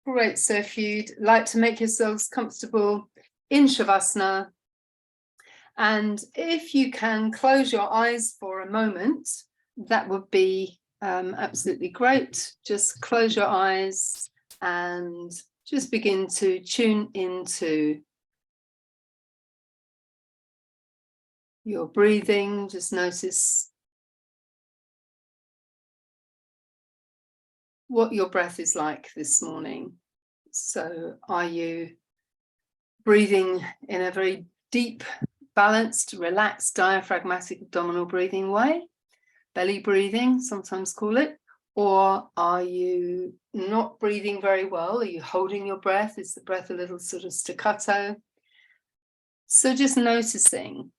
Great. So if you'd like to make yourselves comfortable in Shavasana, and if you can close your eyes for a moment, that would be absolutely great. Just close your eyes and just begin to tune into your breathing. Just notice what your breath is like this morning. So are you breathing in a very deep, balanced, relaxed, diaphragmatic abdominal breathing way? Belly breathing, sometimes call it. Or are you not breathing very well? Are you holding your breath? Is the breath a little sort of staccato? So just noticing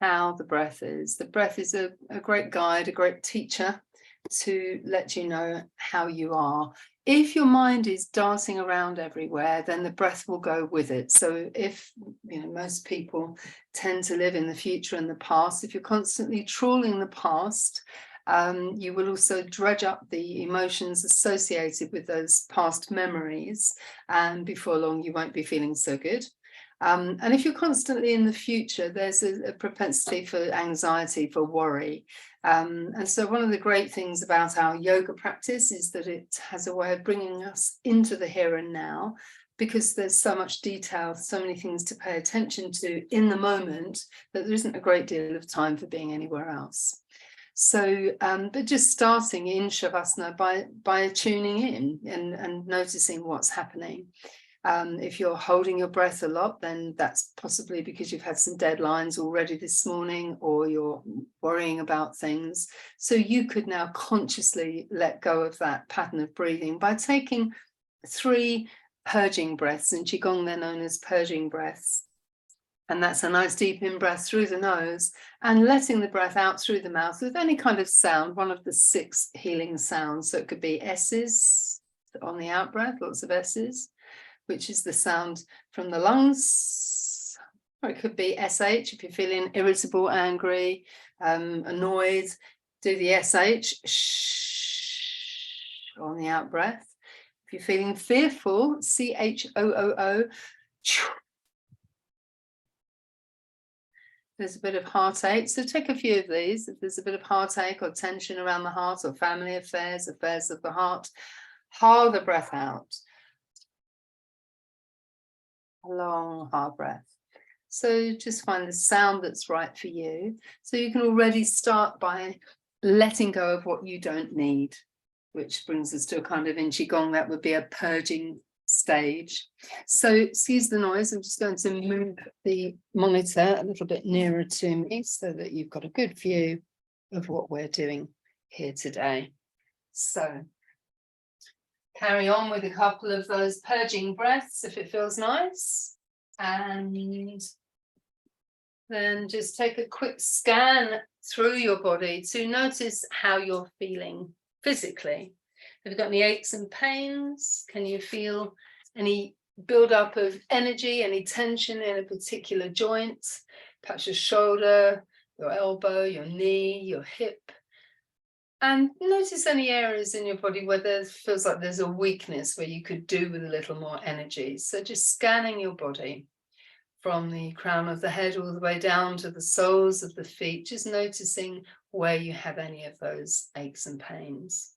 how the breath is. The breath is a great guide, a great teacher to let you know how you are. If your mind is dancing around everywhere, then the breath will go with it. So if, most people tend to live in the future and the past, if you're constantly trawling the past, you will also dredge up the emotions associated with those past memories, and before long you won't be feeling so good. And if you're constantly in the future, there's a propensity for anxiety, for worry. And so one of the great things about our yoga practice is that it has a way of bringing us into the here and now, because there's so much detail, so many things to pay attention to in the moment, that there isn't a great deal of time for being anywhere else. So, but just starting in Shavasana by tuning in and noticing what's happening. If you're holding your breath a lot, then that's possibly because you've had some deadlines already this morning, or you're worrying about things. So you could now consciously let go of that pattern of breathing by taking 3 purging breaths. In Qigong, they're known as purging breaths. And that's a nice deep in-breath through the nose and letting the breath out through the mouth with any kind of sound, one of the 6 healing sounds. So it could be S's on the out-breath, lots of S's, which is the sound from the lungs. Or it could be SH if you're feeling irritable, angry, annoyed. Do the SH, shh, on the out-breath. If you're feeling fearful, CHOOO. There's a bit of heartache, so take a few of these. If there's a bit of heartache or tension around the heart, or family affairs, affairs of the heart, hold the breath out. A long, hard breath. So just find the sound that's right for you. So you can already start by letting go of what you don't need, which brings us to a kind of, in Qigong, that would be a purging stage. So excuse the noise, I'm just going to move the monitor a little bit nearer to me so that you've got a good view of what we're doing here today. So carry on with a couple of those purging breaths if it feels nice, and then just take a quick scan through your body to notice how you're feeling physically. Have you got any aches and pains? Can you feel any build-up of energy, any tension in a particular joint? Perhaps your shoulder, your elbow, your knee, your hip. And notice any areas in your body where there feels like there's a weakness, where you could do with a little more energy. So just scanning your body from the crown of the head all the way down to the soles of the feet, just noticing where you have any of those aches and pains.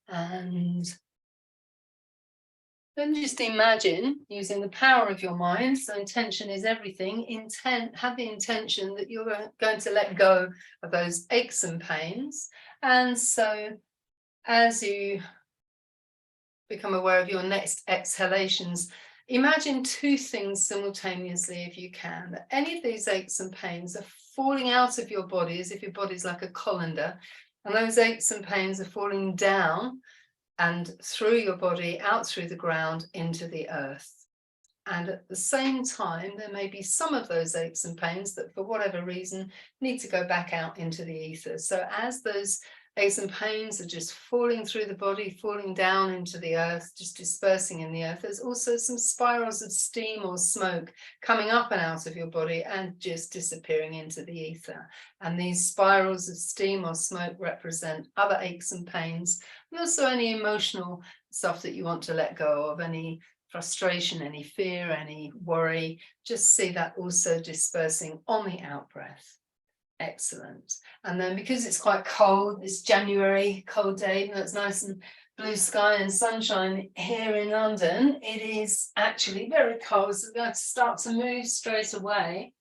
And then just imagine, using the power of your mind, so intention is everything, have the intention that you're going to let go of those aches and pains. And so as you become aware of your next exhalations, imagine 2 things simultaneously if you can. That any of these aches and pains are falling out of your body as if your body's like a colander, and those aches and pains are falling down and through your body, out through the ground, into the earth. And at the same time, there may be some of those aches and pains that, for whatever reason, need to go back out into the ether. So as those aches and pains are just falling through the body, falling down into the earth, just dispersing in the earth. There's also some spirals of steam or smoke coming up and out of your body and just disappearing into the ether. And these spirals of steam or smoke represent other aches and pains, and also any emotional stuff that you want to let go of, any frustration, any fear, any worry. Just see that also dispersing on the out breath. Excellent. And then because it's quite cold, this January cold day, even though it's nice and blue sky and sunshine here in London, it is actually very cold. So we're going to start to move straight away.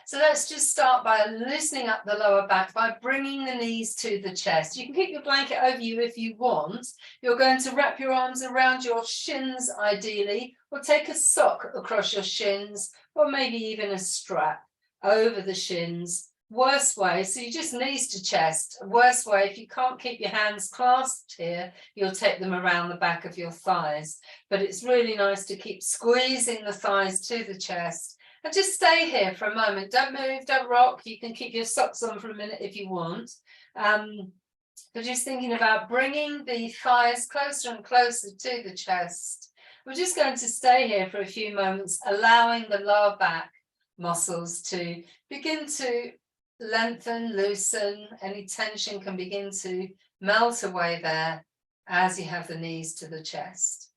So let's just start by loosening up the lower back by bringing the knees to the chest. You can keep your blanket over you if you want. You're going to wrap your arms around your shins ideally, or take a sock across your shins, or maybe even a strap over the shins. Worst way, so you just knees to chest. Worst way, if you can't keep your hands clasped here, you'll take them around the back of your thighs. But it's really nice to keep squeezing the thighs to the chest. And just stay here for a moment. Don't move, don't rock. You can keep your socks on for a minute if you want. But just thinking about bringing the thighs closer and closer to the chest. We're just going to stay here for a few moments, allowing the lower back muscles to begin to lengthen, loosen. Any tension can begin to melt away there as you have the knees to the chest.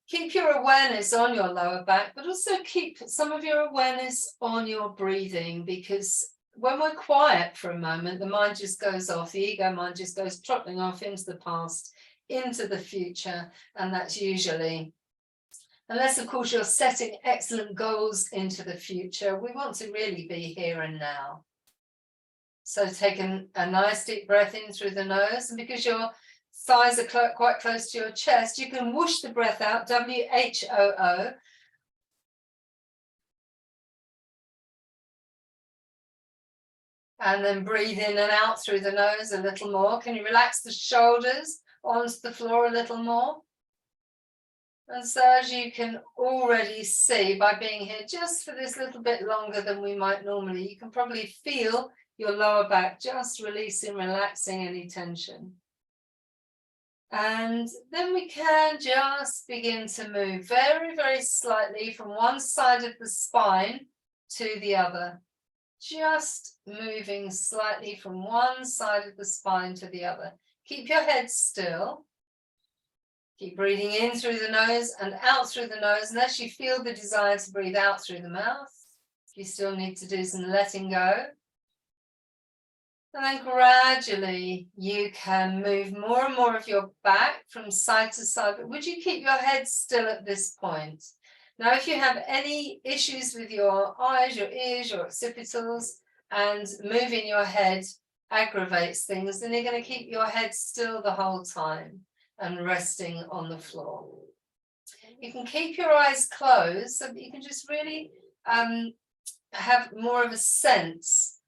Keep your awareness on your lower back, but also keep some of your awareness on your breathing, because when we're quiet for a moment, the mind just goes off, the ego mind just goes trotting off into the past, into the future, and that's usually, unless of course you're setting excellent goals into the future, we want to really be here and now. So take a nice deep breath in through the nose, and because your thighs are quite close to your chest, you can whoosh the breath out, W-H-O-O. And then breathe in and out through the nose a little more. Can you relax the shoulders onto the floor a little more? And so as you can already see by being here just for this little bit longer than we might normally, you can probably feel your lower back just releasing, relaxing any tension. And then we can just begin to move very, very slightly from one side of the spine to the other. Just moving slightly from one side of the spine to the other. Keep your head still. Keep breathing in through the nose and out through the nose, unless you feel the desire to breathe out through the mouth. You still need to do some letting go. And then gradually you can move more and more of your back from side to side. But would you keep your head still at this point? Now, if you have any issues with your eyes, your ears, your occipitals, and moving your head aggravates things, then you're going to keep your head still the whole time and resting on the floor. You can keep your eyes closed so that you can just really have more of a sense,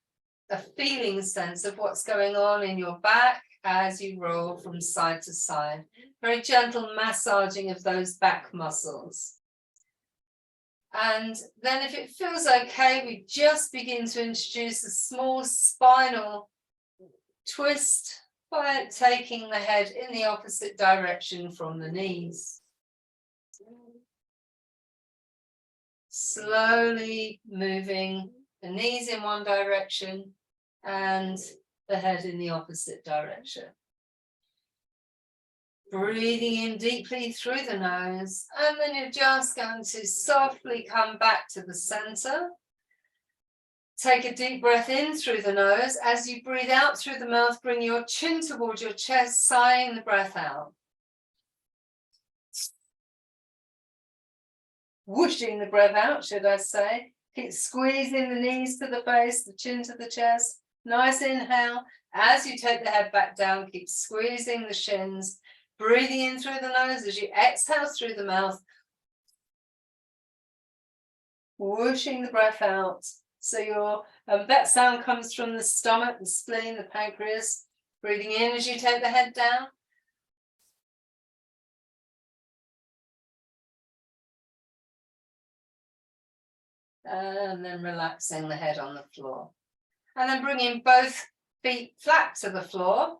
a feeling sense of what's going on in your back as you roll from side to side. Very gentle massaging of those back muscles. And then if it feels okay, we just begin to introduce a small spinal twist by taking the head in the opposite direction from the knees. Slowly moving the knees in one direction and the head in the opposite direction. Breathing in deeply through the nose, and then you're just going to softly come back to the center. Take a deep breath in through the nose. As you breathe out through the mouth, bring your chin towards your chest, sighing the breath out. Whooshing the breath out, should I say. Keep squeezing the knees to the face, the chin to the chest. Nice inhale. As you take the head back down, keep squeezing the shins. Breathing in through the nose as you exhale through the mouth. Whooshing the breath out. So that sound comes from the stomach, the spleen, the pancreas. Breathing in as you take the head down. And then relaxing the head on the floor. And then bringing both feet flat to the floor.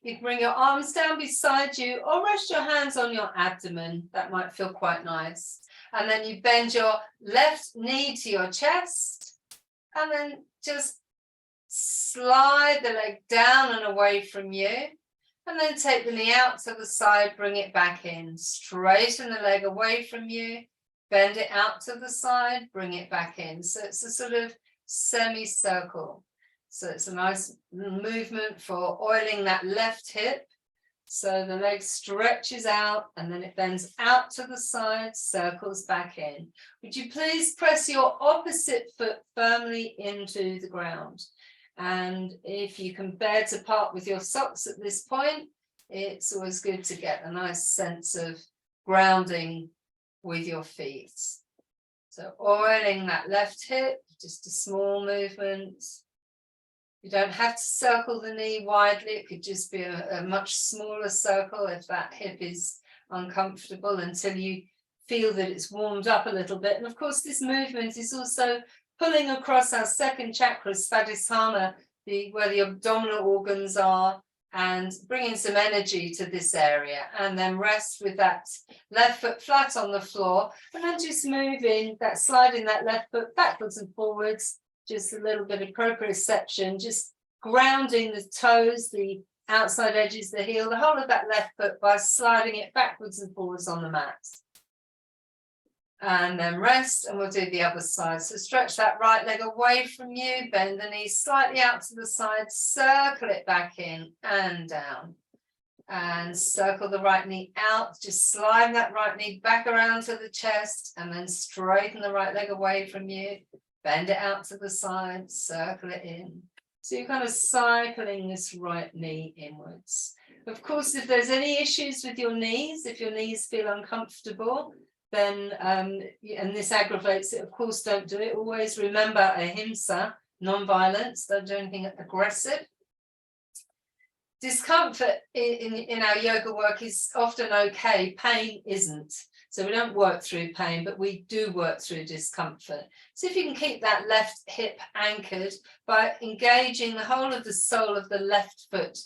You can bring your arms down beside you or rest your hands on your abdomen. That might feel quite nice. And then you bend your left knee to your chest and then just slide the leg down and away from you. And then take the knee out to the side, bring it back in. Straighten the leg away from you, bend it out to the side, bring it back in. So it's a sort of semicircle. So it's a nice movement for oiling that left hip. So the leg stretches out and then it bends out to the side, circles back in. Would you please press your opposite foot firmly into the ground? And if you can bear to part with your socks at this point, it's always good to get a nice sense of grounding with your feet. So oiling that left hip, just a small movement. You don't have to circle the knee widely. It could just be a much smaller circle if that hip is uncomfortable, until you feel that it's warmed up a little bit. And of course, this movement is also pulling across our second chakra, Svadhisthana, where the abdominal organs are, and bringing some energy to this area. And then rest with that left foot flat on the floor, and then just moving that, sliding that left foot backwards and forwards, just a little bit of proprioception, just grounding the toes, the outside edges, the heel, the whole of that left foot by sliding it backwards and forwards on the mat. And then rest, and we'll do the other side. So stretch that right leg away from you, bend the knee slightly out to the side, circle it back in and down. And circle the right knee out, just slide that right knee back around to the chest, and then straighten the right leg away from you, bend it out to the side, circle it in. So you're kind of cycling this right knee inwards. Of course, if there's any issues with your knees, if your knees feel uncomfortable, then, and this aggravates it, of course, don't do it. Always remember ahimsa, non-violence, don't do anything aggressive. Discomfort in our yoga work is often okay, pain isn't. So we don't work through pain, but we do work through discomfort. So if you can keep that left hip anchored by engaging the whole of the sole of the left foot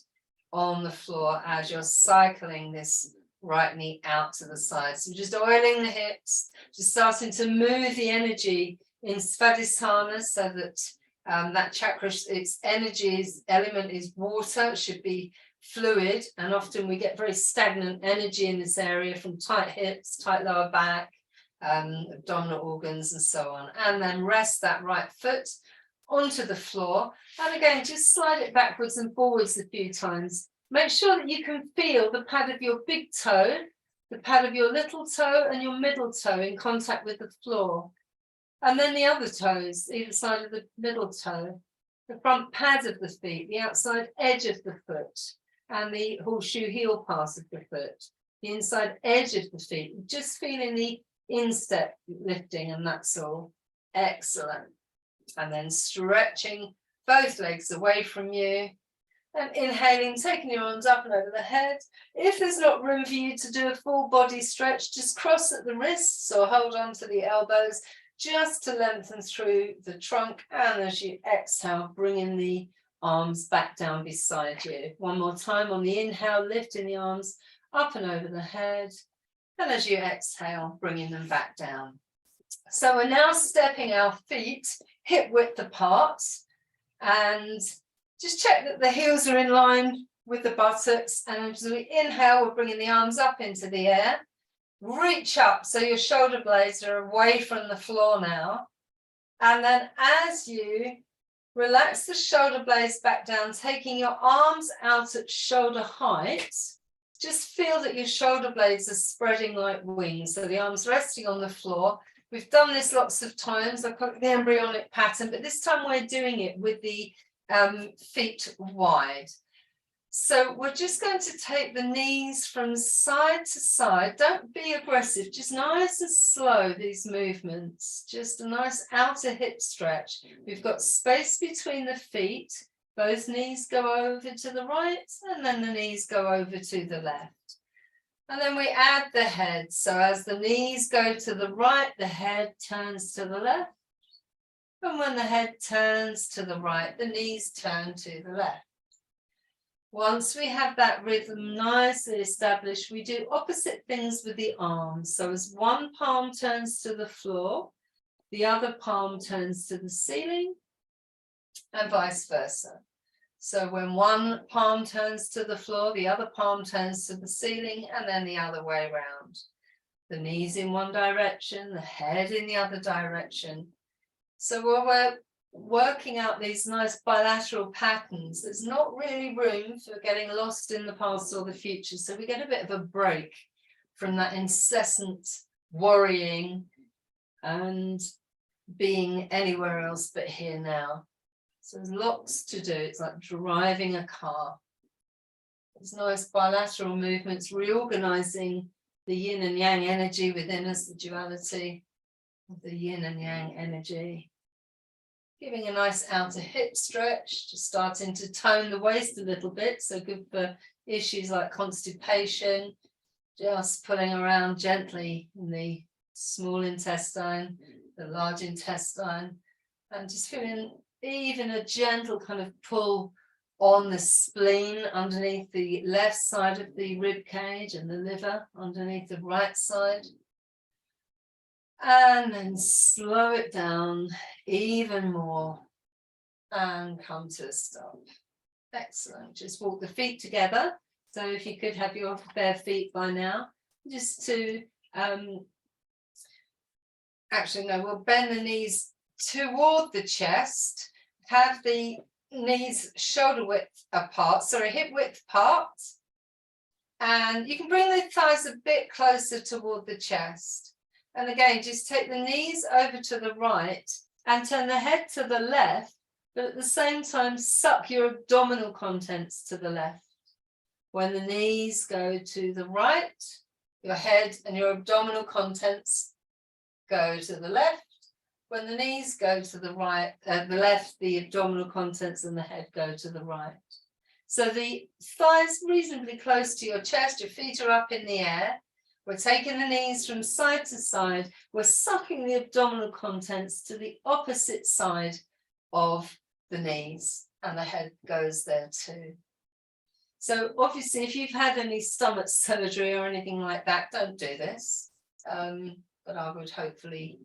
on the floor as you're cycling this right knee out to the side. So just oiling the hips, just starting to move the energy in Svadhisthana so that that chakra, its element is water, it should be fluid, and often we get very stagnant energy in this area from tight hips, tight lower back, abdominal organs and so on. And then rest that right foot onto the floor, and again just slide it backwards and forwards a few times. Make sure that you can feel the pad of your big toe, the pad of your little toe and your middle toe in contact with the floor. And then the other toes, either side of the middle toe, the front pad of the feet, the outside edge of the foot, and the horseshoe heel part of the foot, the inside edge of the feet, just feeling the instep lifting, and that's all. Excellent. And then stretching both legs away from you. And inhaling, taking your arms up and over the head. If there's not room for you to do a full body stretch, just cross at the wrists or hold on to the elbows just to lengthen through the trunk. And as you exhale, bringing the arms back down beside you. One more time on the inhale, lifting the arms up and over the head. And as you exhale, bringing them back down. So we're now stepping our feet hip width apart, and just check that the heels are in line with the buttocks. And as we inhale, we're bringing the arms up into the air. Reach up so your shoulder blades are away from the floor now. And then as you relax the shoulder blades back down, taking your arms out at shoulder height, just feel that your shoulder blades are spreading like wings. So the arms resting on the floor. We've done this lots of times. I call it the embryonic pattern, but this time we're doing it with the feet wide. So we're just going to take the knees from side to side. Don't be aggressive, just nice and slow, these movements. Just a nice outer hip stretch. We've got space between the feet. Both knees go over to the right, and then the knees go over to the left. And then we add the head. So as the knees go to the right, the head turns to the left. And when the head turns to the right, the knees turn to the left. Once we have that rhythm nicely established, we do opposite things with the arms. So as one palm turns to the floor, the other palm turns to the ceiling, and vice versa. So when one palm turns to the floor, the other palm turns to the ceiling, and then the other way around. The knees in one direction, the head in the other direction. So while we're working out these nice bilateral patterns, there's not really room for getting lost in the past or the future. So we get a bit of a break from that incessant worrying and being anywhere else but here now. So there's lots to do. It's like driving a car. There's nice bilateral movements, reorganizing the yin and yang energy within us, the duality of the yin and yang energy. Giving a nice outer hip stretch, just starting to tone the waist a little bit. So good for issues like constipation, just pulling around gently in the small intestine, the large intestine, and just feeling even a gentle kind of pull on the spleen underneath the left side of the rib cage and the liver underneath the right side. And then slow it down even more and come to a stop. Excellent. Just walk the feet together. So if you could have your bare feet by now, just to, actually no, we'll bend the knees toward the chest, have the knees shoulder width apart, sorry, hip width apart. And you can bring the thighs a bit closer toward the chest. And again, just take the knees over to the right and turn the head to the left, but at the same time, suck your abdominal contents to the left. When the knees go to the right, your head and your abdominal contents go to the left. When the knees go to the right, the left, the abdominal contents and the head go to the right. So the thighs reasonably close to your chest, your feet are up in the air. We're taking the knees from side to side. We're sucking the abdominal contents to the opposite side of the knees, and the head goes there too. So obviously, if you've had any stomach surgery or anything like that, don't do this. But I would hopefully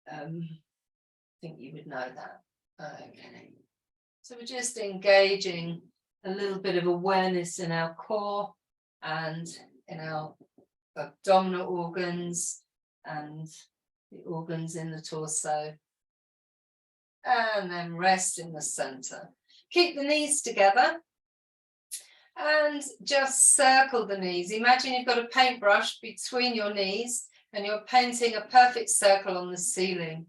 think you would know that. Okay. So we're just engaging a little bit of awareness in our core and in our abdominal organs and the organs in the torso, and then rest in the center. Keep the knees together and just circle the knees. Imagine you've got a paintbrush between your knees and you're painting a perfect circle on the ceiling.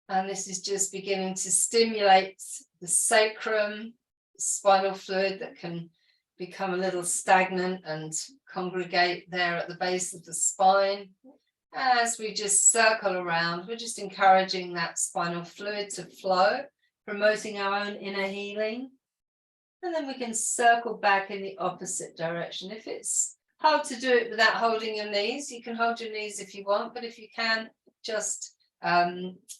And this is just beginning to stimulate the sacrum, the spinal fluid that can become a little stagnant and congregate there at the base of the spine. As we just circle around, we're just encouraging that spinal fluid to flow, promoting our own inner healing. And then we can circle back in the opposite direction. If it's hard to do it without holding your knees, you can hold your knees if you want, but if you can, just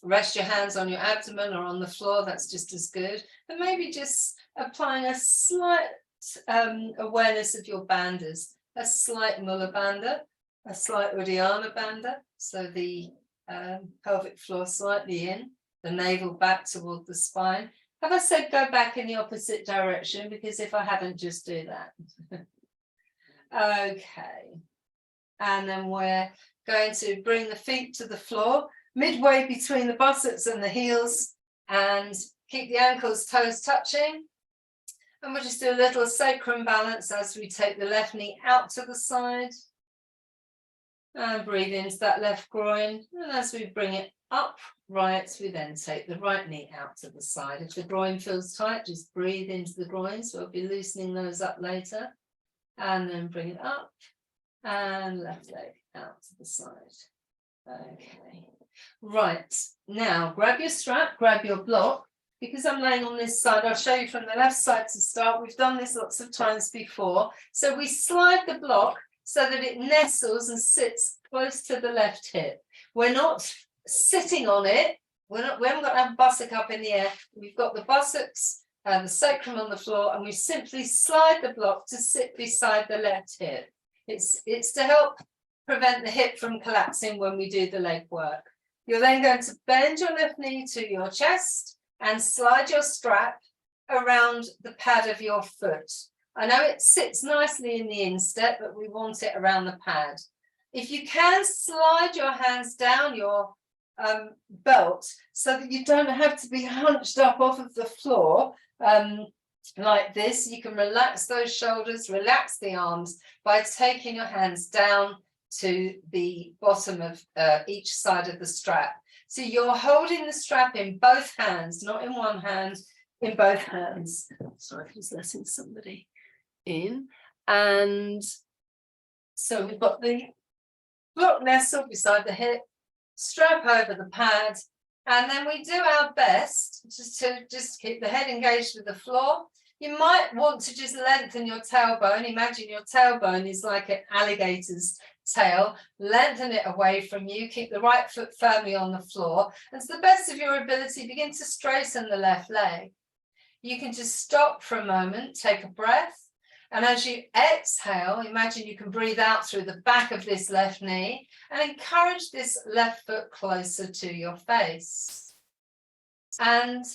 rest your hands on your abdomen or on the floor, that's just as good. And maybe just applying a slight awareness of your bandhas, a slight Mula bandha, a slight Uddiyana bandha, so the pelvic floor slightly in, the navel back toward the spine. Have I said go back in the opposite direction? Because if I haven't, just do that. Okay. And then we're going to bring the feet to the floor, midway between the buttocks and the heels, and keep the ankles, toes touching. And we'll just do a little sacrum balance as we take the left knee out to the side. And breathe into that left groin. And as we bring it up right, we then take the right knee out to the side. If the groin feels tight, just breathe into the groin. So we'll be loosening those up later. And then bring it up. And left leg out to the side. Okay. Right. Now, grab your strap, grab your block. Because I'm laying on this side, I'll show you from the left side to start. We've done this lots of times before. So we slide the block so that it nestles and sits close to the left hip. We're not sitting on it. We haven't got our buttock up in the air. We've got the buttocks the sacrum on the floor, and we simply slide the block to sit beside the left hip. It's to help prevent the hip from collapsing when we do the leg work. You're then going to bend your left knee to your chest and slide your strap around the pad of your foot. I know it sits nicely in the instep, but we want it around the pad. If you can, slide your hands down your belt so that you don't have to be hunched up off of the floor like this. You can relax those shoulders, relax the arms by taking your hands down to the bottom of each side of the strap. So you're holding the strap in both hands, not in one hand, in both hands. Sorry, I was letting somebody in. And so we've got the block nestled beside the hip, strap over the pad, and then we do our best to keep the head engaged with the floor. You might want to just lengthen your tailbone. Imagine your tailbone is like an alligator's tail. Lengthen it away from you. Keep the right foot firmly on the floor. And to the best of your ability, begin to straighten the left leg. You can just stop for a moment, take a breath. And as you exhale, imagine you can breathe out through the back of this left knee and encourage this left foot closer to your face. And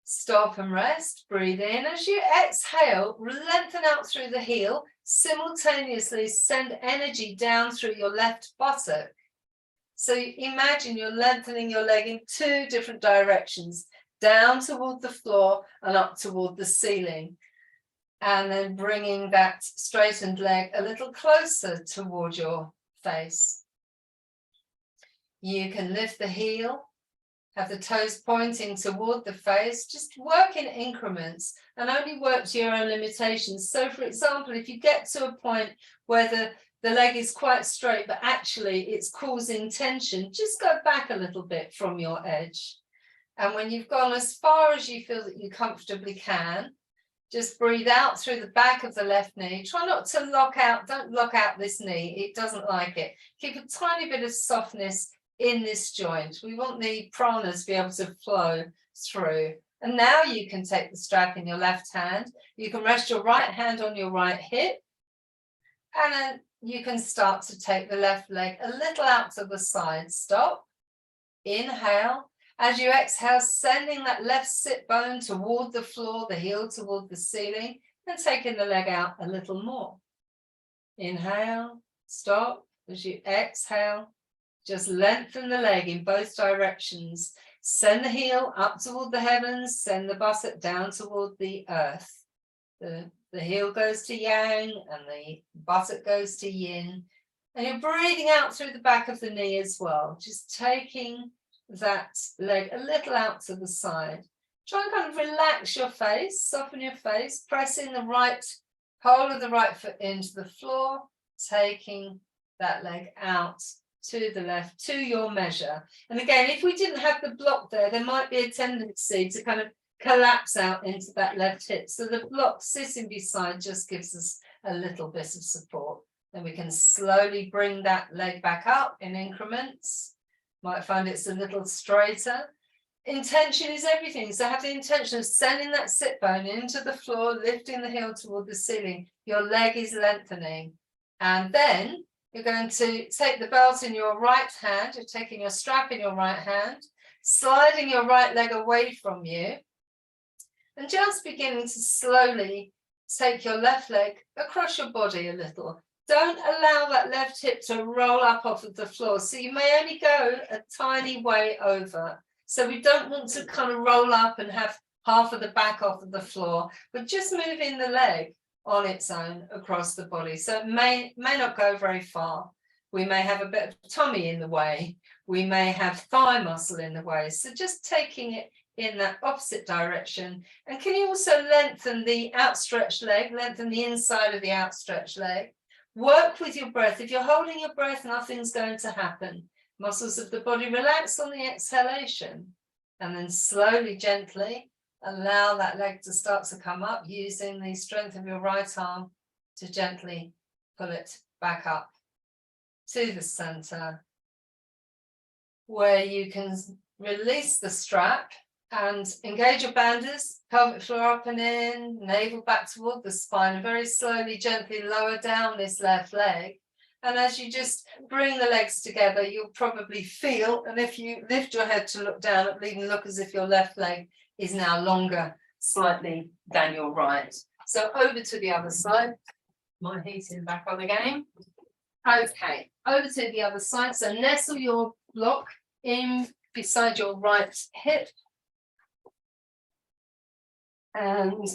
stop and rest, breathe in. As you exhale, lengthen out through the heel, simultaneously send energy down through your left buttock. So imagine you're lengthening your leg in two different directions, down toward the floor and up toward the ceiling. And then bringing that straightened leg a little closer toward your face. You can lift the heel, have the toes pointing toward the face, just work in increments and only work to your own limitations. So for example, if you get to a point where the leg is quite straight, but actually it's causing tension, just go back a little bit from your edge. And when you've gone as far as you feel that you comfortably can, just breathe out through the back of the left knee. Try not to lock out, don't lock out this knee, it doesn't like it. Keep a tiny bit of softness in this joint. We want the prana to be able to flow through. And now you can take the strap in your left hand. You can rest your right hand on your right hip. And then you can start to take the left leg a little out to the side. Stop. Inhale. As you exhale, sending that left sit bone toward the floor, the heel toward the ceiling, and taking the leg out a little more. Inhale, stop. As you exhale, just lengthen the leg in both directions. Send the heel up toward the heavens, send the buttock down toward the earth. The heel goes to yang and the buttock goes to yin. And you're breathing out through the back of the knee as well, just taking that leg a little out to the side. Try and kind of relax your face, soften your face, pressing the right whole of the right foot into the floor, taking that leg out to the left to your measure. And again, if we didn't have the block there might be a tendency to kind of collapse out into that left hip. So the block sitting beside just gives us a little bit of support. Then we can slowly bring that leg back up in increments. Might find it's a little straighter. Intention is everything. So have the intention of sending that sit bone into the floor, lifting the heel toward the ceiling. Your leg is lengthening. And then you're going to take the belt in your right hand. You're taking your strap in your right hand, sliding your right leg away from you, and just beginning to slowly take your left leg across your body a little. Don't allow that left hip to roll up off of the floor. So you may only go a tiny way over. So we don't want to kind of roll up and have half of the back off of the floor, but just moving the leg on its own across the body. So it may not go very far. We may have a bit of tummy in the way. We may have thigh muscle in the way. So just taking it in that opposite direction. And can you also lengthen the outstretched leg, lengthen the inside of the outstretched leg? Work with your breath. If you're holding your breath, nothing's going to happen. Muscles of the body relax on the exhalation. And then slowly, gently, allow that leg to start to come up using the strength of your right arm to gently pull it back up to the center, where you can release the strap And engage your banders, pelvic floor up and in, navel back toward the spine, and very slowly, gently lower down this left leg. And as you just bring the legs together, you'll probably feel, and if you lift your head to look down, it'll even look as if your left leg is now longer slightly than your right. So over to the other side. My heating back on again. Okay, over to the other side. So nestle your block in beside your right hip. And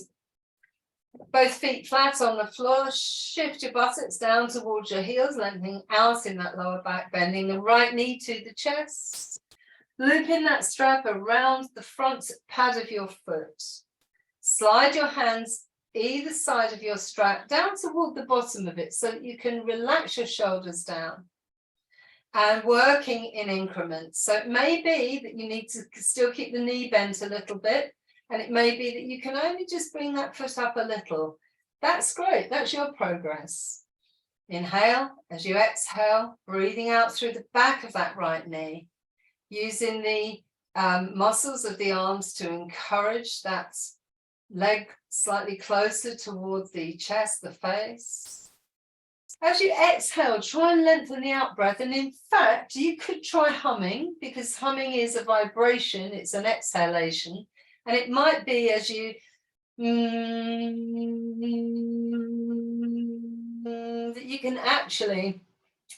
both feet flat on the floor, shift your buttocks down towards your heels, lengthening out in that lower back, bending the right knee to the chest, looping that strap around the front pad of your foot. Slide your hands either side of your strap down toward the bottom of it so that you can relax your shoulders down. And working in increments. So it may be that you need to still keep the knee bent a little bit. And it may be that you can only just bring that foot up a little. That's great. That's your progress. Inhale as you exhale, breathing out through the back of that right knee, using the muscles of the arms to encourage that leg slightly closer towards the chest, the face. As you exhale, try and lengthen the out breath. And in fact, you could try humming, because humming is a vibration. It's an exhalation. And it might be as you that you can actually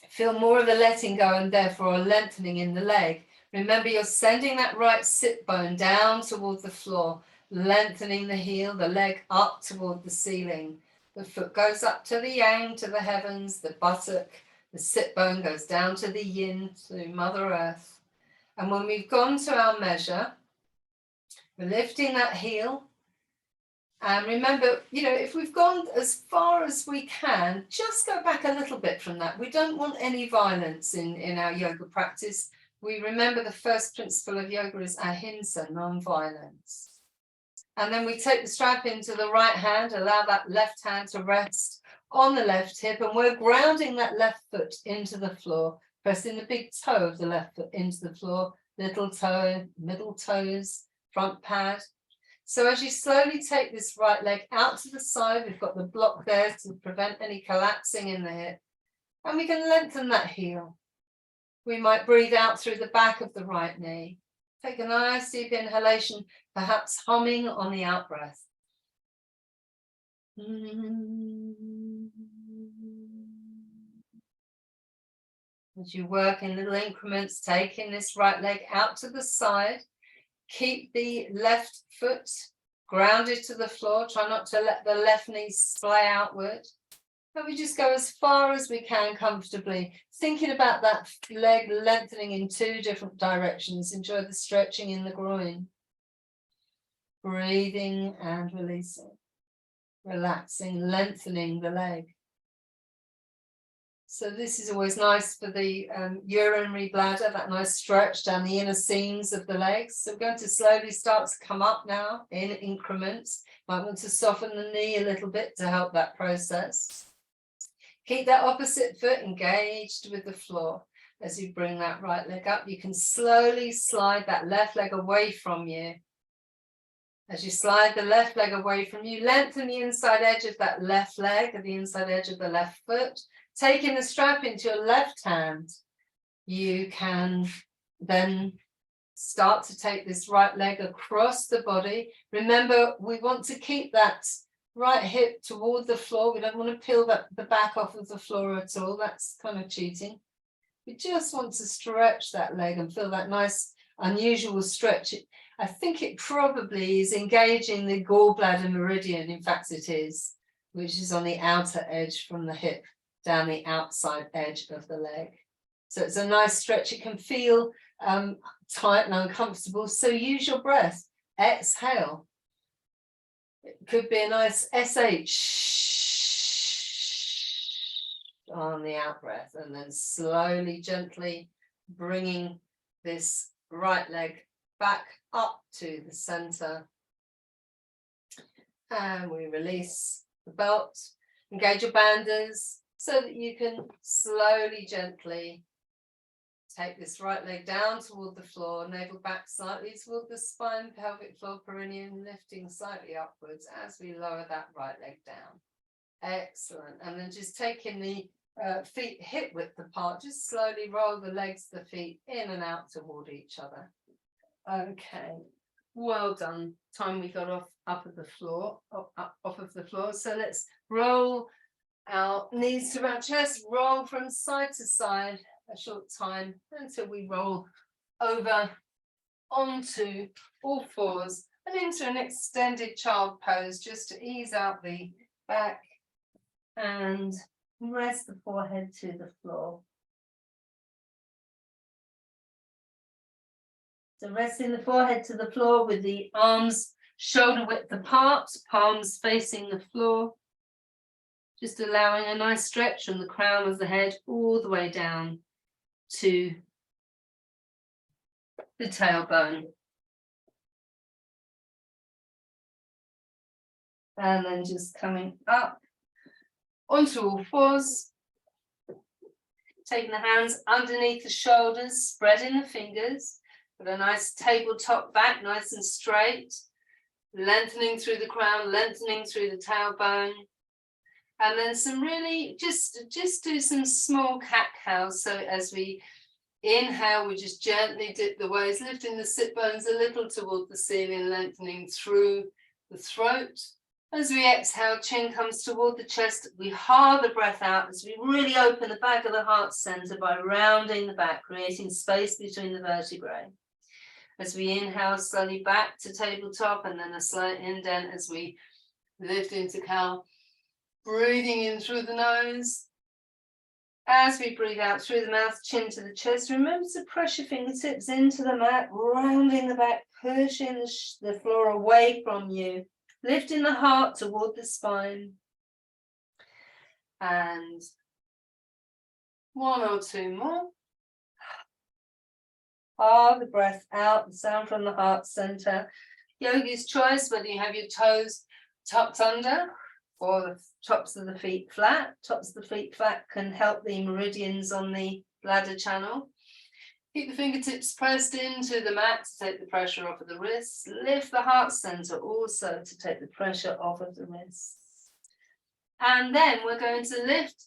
feel more of a letting go and therefore a lengthening in the leg. Remember, you're sending that right sit bone down towards the floor, lengthening the heel, the leg up toward the ceiling. The foot goes up to the yang, to the heavens, the buttock, the sit bone goes down to the yin, to Mother Earth. And when we've gone to our measure, we're lifting that heel. And remember, if we've gone as far as we can, just go back a little bit from that. We don't want any violence in our yoga practice. We remember the first principle of yoga is ahimsa, non-violence. And then we take the strap into the right hand, allow that left hand to rest on the left hip, and we're grounding that left foot into the floor, pressing the big toe of the left foot into the floor, little toe, middle toes, front pad. So as you slowly take this right leg out to the side, we've got the block there to prevent any collapsing in the hip, and we can lengthen that heel. We might breathe out through the back of the right knee. Take a nice deep inhalation, perhaps humming on the out breath. As you work in little increments, taking this right leg out to the side, keep the left foot grounded to the floor. Try not to let the left knee splay outward. But we just go as far as we can comfortably, thinking about that leg lengthening in two different directions. Enjoy the stretching in the groin. Breathing and releasing. Relaxing, lengthening the leg. So this is always nice for the urinary bladder, that nice stretch down the inner seams of the legs. So we're going to slowly start to come up now in increments. Might want to soften the knee a little bit to help that process. Keep that opposite foot engaged with the floor. As you bring that right leg up, you can slowly slide that left leg away from you. As you slide the left leg away from you, lengthen the inside edge of that left leg or the inside edge of the left foot. Taking the strap into your left hand, you can then start to take this right leg across the body. Remember, we want to keep that right hip toward the floor. We don't want to peel the back off of the floor at all. That's kind of cheating. We just want to stretch that leg and feel that nice, unusual stretch. I think it probably is engaging the gallbladder meridian. In fact, it is, which is on the outer edge from the hip down the outside edge of the leg. So it's a nice stretch. It can feel tight and uncomfortable. So use your breath. Exhale. It could be a nice SH on the out breath, and then slowly, gently bringing this right leg back up to the center. And we release the belt. Engage your banders so that you can slowly, gently Take this right leg down toward the floor, navel back slightly toward the spine, pelvic floor, perineum, lifting slightly upwards as we lower that right leg down. Excellent. And then just taking the feet hip width apart, just slowly roll the legs, the feet in and out toward each other. Okay, well done. Time we got off of the floor. So let's roll our knees to our chest, roll from side to side a short time until we roll over onto all fours and into an extended child pose, just to ease out the back and rest the forehead to the floor. So resting the forehead to the floor with the arms shoulder width apart, palms facing the floor. Just allowing a nice stretch from the crown of the head all the way down to the tailbone. And then just coming up onto all fours. Taking the hands underneath the shoulders, spreading the fingers. With a nice tabletop back, nice and straight. Lengthening through the crown, lengthening through the tailbone. And then some really, just do some small cat-cows. So as we inhale, we just gently dip the waist, lifting the sit bones a little toward the ceiling, lengthening through the throat. As we exhale, chin comes toward the chest. We hard the breath out as we really open the back of the heart center by rounding the back, creating space between the vertebrae. As we inhale, slowly back to tabletop, and then a slight indent as we lift into cow. Breathing in through the nose. As we breathe out through the mouth, chin to the chest, remember to press your fingertips into the mat, rounding the back, pushing the floor away from you, lifting the heart toward the spine. And one or two more. The breath out, the sound from the heart center. Yogi's choice, whether you have your toes tucked under or the tops of the feet flat. Tops of the feet flat can help the meridians on the bladder channel. Keep the fingertips pressed into the mat to take the pressure off of the wrists. Lift the heart center also to take the pressure off of the wrists. And then we're going to lift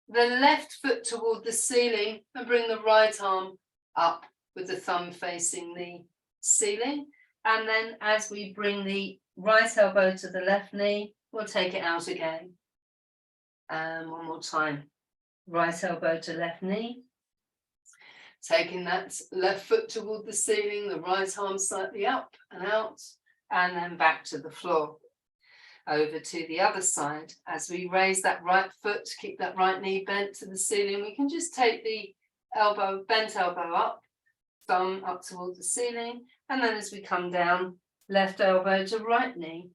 the left foot toward the ceiling and bring the right arm up with the thumb facing the ceiling. And then as we bring the right elbow to the left knee, we'll take it out again. And one more time. Right elbow to left knee. Taking that left foot toward the ceiling, the right arm slightly up and out, and then back to the floor. Over to the other side. As we raise that right foot, keep that right knee bent to the ceiling, we can just take the elbow, bent elbow up, thumb up toward the ceiling, and then as we come down, left elbow to right knee.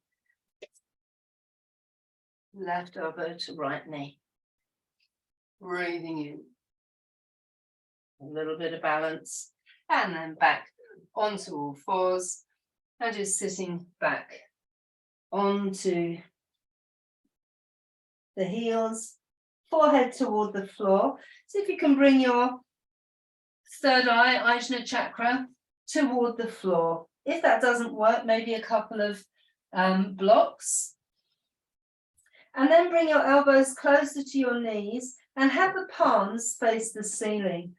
Left elbow to right knee. Breathing in. A little bit of balance, and then back onto all fours, and just sitting back onto the heels, forehead toward the floor. So if you can bring your third eye, Ajna chakra, toward the floor. If that doesn't work, maybe a couple of blocks. And then bring your elbows closer to your knees and have the palms face the ceiling.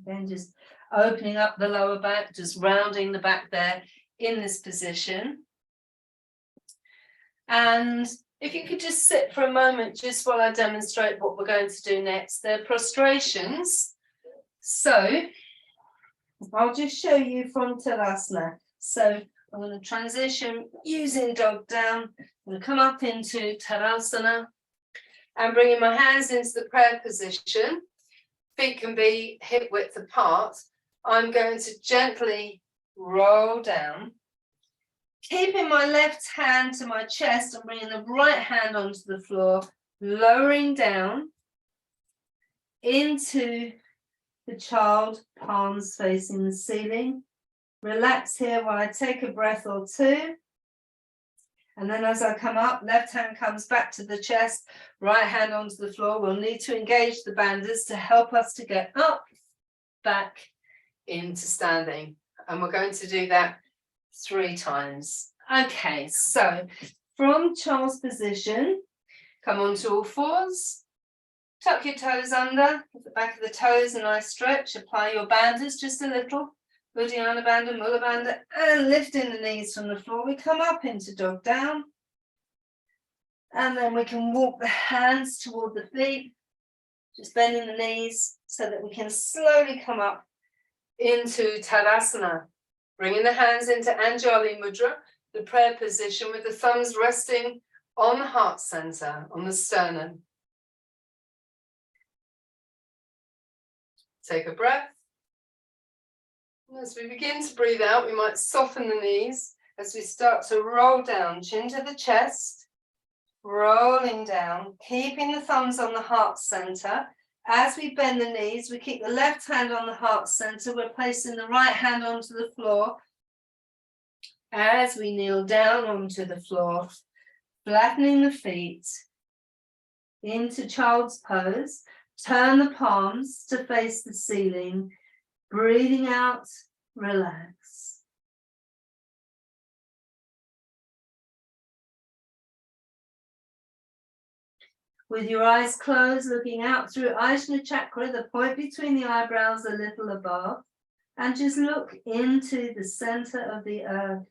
Then just opening up the lower back, just rounding the back there in this position. And if you could just sit for a moment, just while I demonstrate what we're going to do next. They're prostrations. So I'll just show you from Tadasana. So I'm going to transition using dog down. I'm going to come up into Tadasana and bringing my hands into the prayer position. Feet can be hip width apart. I'm going to gently roll down, keeping my left hand to my chest and bringing the right hand onto the floor, lowering down into the child, palms facing the ceiling. Relax here while I take a breath or two. And then as I come up, left hand comes back to the chest, right hand onto the floor. We'll need to engage the bandhas to help us to get up, back, into standing. And we're going to do that 3 times. Okay, so from child's position, come onto all fours, tuck your toes under, the back of the toes, a nice stretch, apply your bandhas just a little, Uddiyana Bandha, Mula Bandha, and lifting the knees from the floor. We come up into dog down, and then we can walk the hands toward the feet, just bending the knees so that we can slowly come up into Tadasana, bringing the hands into Anjali Mudra, the prayer position with the thumbs resting on the heart center, on the sternum. Take a breath. And as we begin to breathe out, we might soften the knees as we start to roll down, chin to the chest, rolling down, keeping the thumbs on the heart center. As we bend the knees, we keep the left hand on the heart center. We're placing the right hand onto the floor. As we kneel down onto the floor, flattening the feet into child's pose, turn the palms to face the ceiling, breathing out, relax. With your eyes closed, looking out through Ajna Chakra, the point between the eyebrows a little above, and just look into the center of the earth.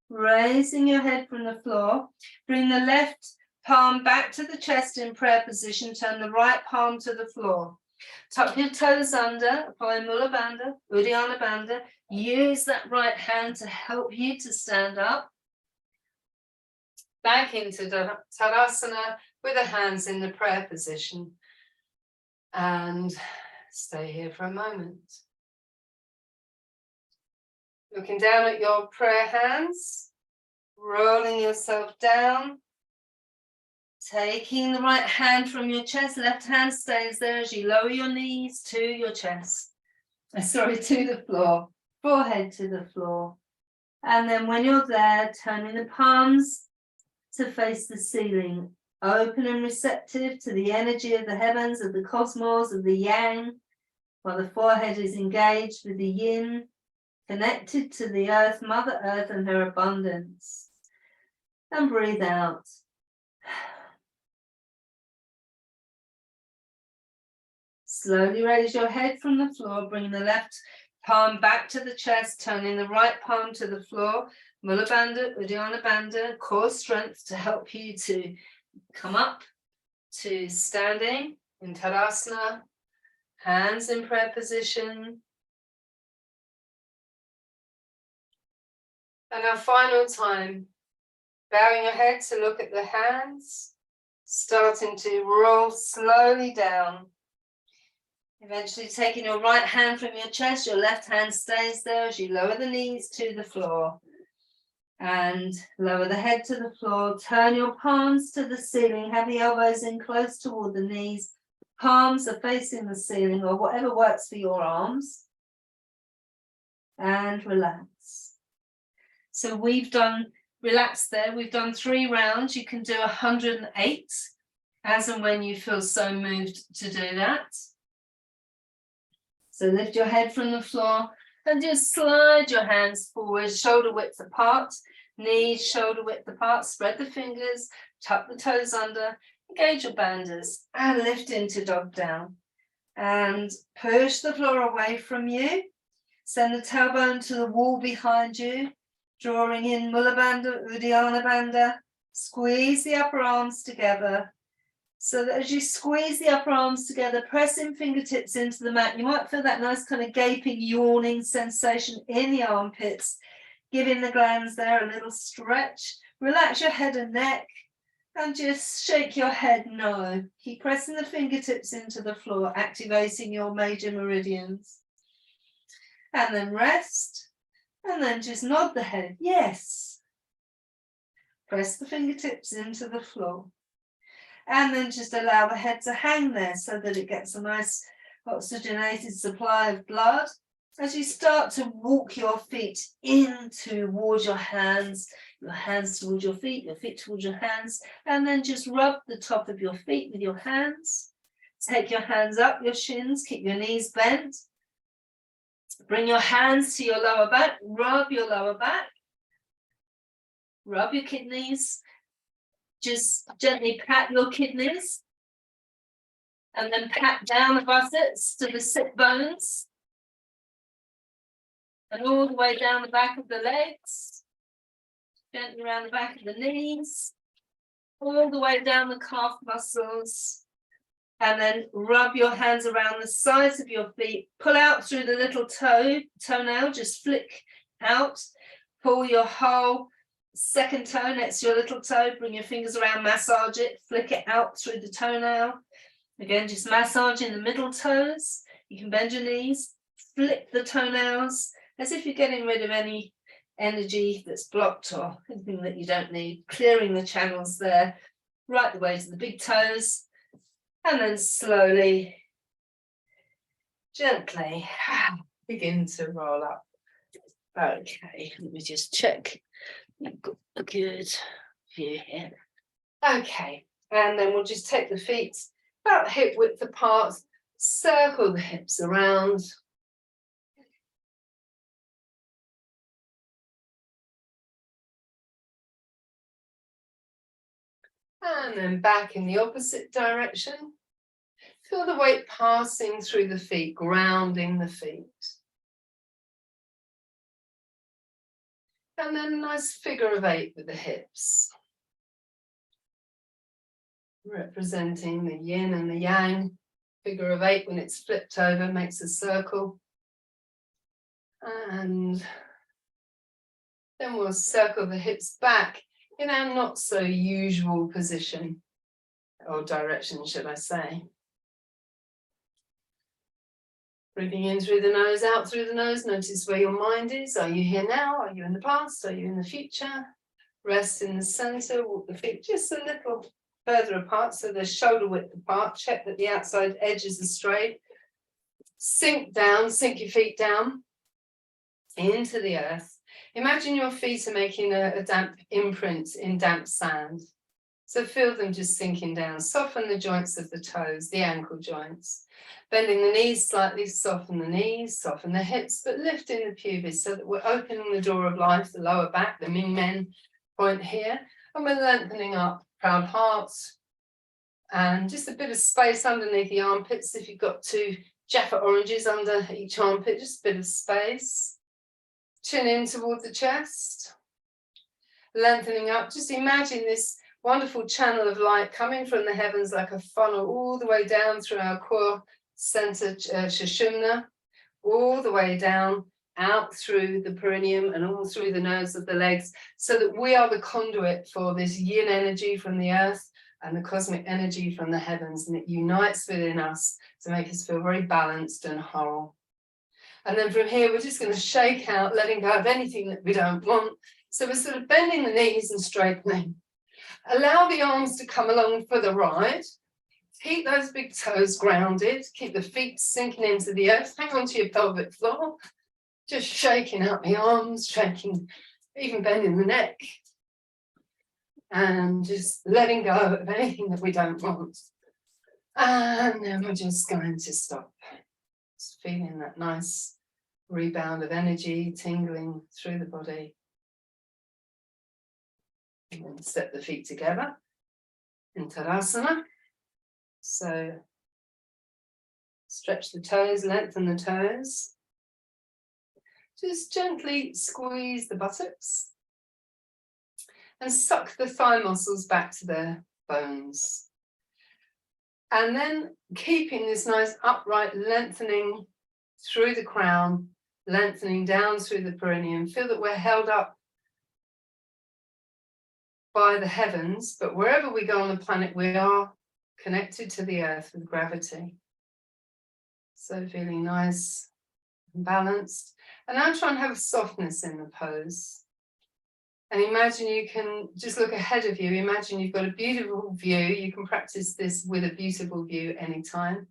Raising your head from the floor, bring the left palm back to the chest in prayer position, turn the right palm to the floor. Tuck your toes under, apply Mula Bandha, Uddiyana Bandha. Use that right hand to help you to stand up. Back into Tadasana with the hands in the prayer position. And stay here for a moment. Looking down at your prayer hands, rolling yourself down, taking the right hand from your chest, left hand stays there as you lower your knees to your chest. To the floor, forehead to the floor. And then when you're there, turning the palms to face the ceiling, open and receptive to the energy of the heavens, of the cosmos, of the yang, while the forehead is engaged with the yin, connected to the earth, Mother Earth and her abundance. And breathe out. Slowly raise your head from the floor, bring the left palm back to the chest, turning the right palm to the floor. Mula Bandha, Uddiyana Bandha, core strength to help you to come up to standing in Tadasana, hands in prayer position. And our final time, bowing your head to look at the hands, starting to roll slowly down. Eventually taking your right hand from your chest, your left hand stays there as you lower the knees to the floor. And lower the head to the floor, turn your palms to the ceiling, have the elbows in close toward the knees, palms are facing the ceiling or whatever works for your arms. And relax. So we've done, relax there, we've done 3 rounds. You can do 108 as and when you feel so moved to do that. So lift your head from the floor and just slide your hands forward, shoulder width apart, knees shoulder width apart, spread the fingers, tuck the toes under, engage your bandhas and lift into dog down. And push the floor away from you. Send the tailbone to the wall behind you, drawing in Mula Bandha, Uddiyana Bandha. Squeeze the upper arms together. So that as you squeeze the upper arms together, pressing fingertips into the mat, you might feel that nice kind of gaping, yawning sensation in the armpits, giving the glands there a little stretch. Relax your head and neck and just shake your head no. Keep pressing the fingertips into the floor, activating your major meridians. And then rest, and then just nod the head, yes. Press the fingertips into the floor. And then just allow the head to hang there so that it gets a nice oxygenated supply of blood As you start to walk your feet in towards your hands towards your feet towards your hands, and then just rub the top of your feet with your hands. Take your hands up your shins, keep your knees bent. Bring your hands to your lower back, rub your lower back, rub your kidneys, just gently pat your kidneys, and then pat down the buttocks to the sit bones, and all the way down the back of the legs, gently around the back of the knees, all the way down the calf muscles. And then rub your hands around the sides of your feet. Pull out through the little toenail, just flick out. Pull your whole second toe next to your little toe. Bring your fingers around, massage it, flick it out through the toenail. Again, just massaging the middle toes. You can bend your knees, flick the toenails, as if you're getting rid of any energy that's blocked or anything that you don't need. Clearing the channels there, right the way to the big toes. And then slowly, gently begin to roll up. Okay, let me just check. You've got a good view here. Okay, and then we'll just take the feet about hip width apart, circle the hips around. And then back in the opposite direction. Feel the weight passing through the feet, grounding the feet. And then a nice figure of 8 with the hips. Representing the yin and the yang. Figure of 8 when it's flipped over makes a circle. And then we'll circle the hips back in our not so usual position, or direction, should I say. Breathing in through the nose, out through the nose. Notice where your mind is. Are you here now? Are you in the past? Are you in the future? Rest in the center. Walk the feet just a little further apart, so they're shoulder width apart. Check that the outside edges are straight. Sink down, sink your feet down into the earth. Imagine your feet are making a damp imprint in damp sand. So feel them just sinking down. Soften the joints of the toes, the ankle joints. Bending the knees slightly, soften the knees, soften the hips, but lifting the pubis so that we're opening the door of life, the lower back, the Ming Men point here. And we're lengthening up, proud hearts. And just a bit of space underneath the armpits. If you've got 2 Jaffa oranges under each armpit, just a bit of space. Chin in toward the chest. Lengthening up. Just imagine this wonderful channel of light coming from the heavens like a funnel all the way down through our core center, Sushumna, all the way down, out through the perineum and all through the nerves of the legs, so that we are the conduit for this yin energy from the earth and the cosmic energy from the heavens, and it unites within us to make us feel very balanced and whole. And then from here, we're just going to shake out, letting go of anything that we don't want. So we're sort of bending the knees and straightening. Allow the arms to come along for the ride. Keep those big toes grounded. Keep the feet sinking into the earth. Hang on to your pelvic floor. Just shaking out the arms, shaking, even bending the neck. And just letting go of anything that we don't want. And then we're just going to stop. Just feeling that nice rebound of energy tingling through the body. And then step the feet together in Tadasana. So stretch the toes, lengthen the toes. Just gently squeeze the buttocks and suck the thigh muscles back to their bones. And then keeping this nice upright lengthening through the crown, lengthening down through the perineum. Feel that we're held up by the heavens, but wherever we go on the planet, we are connected to the earth with gravity. So feeling nice and balanced. And now try and have softness in the pose. And imagine you can just look ahead of you. Imagine you've got a beautiful view. You can practice this with a beautiful view anytime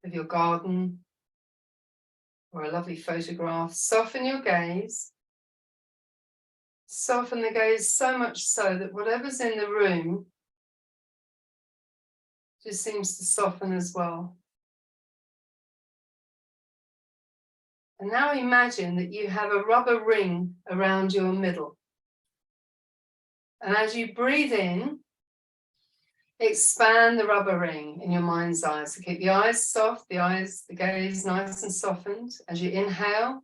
of your garden or a lovely photograph, soften your gaze. Soften the gaze so much so that whatever's in the room just seems to soften as well. And now imagine that you have a rubber ring around your middle. And as you breathe in, expand the rubber ring in your mind's eye. So keep the eyes soft, the gaze nice and softened. As you inhale,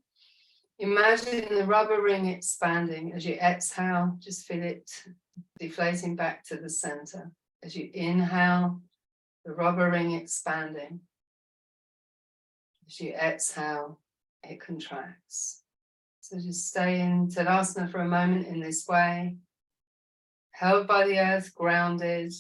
imagine the rubber ring expanding. As you exhale, just feel it deflating back to the center. As you inhale, the rubber ring expanding. As you exhale, it contracts. So just stay in Tadasana for a moment in this way. Held by the earth, grounded,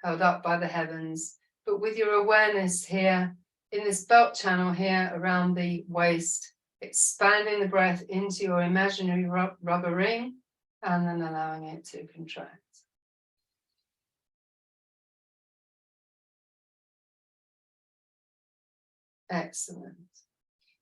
held up by the heavens, but with your awareness here in this belt channel here around the waist, expanding the breath into your imaginary rubber ring and then allowing it to contract. Excellent.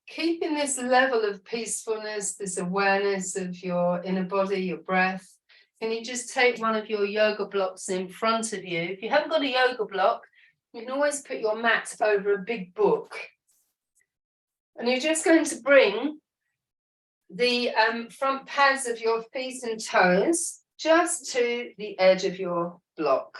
Keeping this level of peacefulness, this awareness of your inner body, your breath, can you just take one of your yoga blocks in front of you? If you haven't got a yoga block, you can always put your mat over a big book. And you're just going to bring the front pads of your feet and toes just to the edge of your block.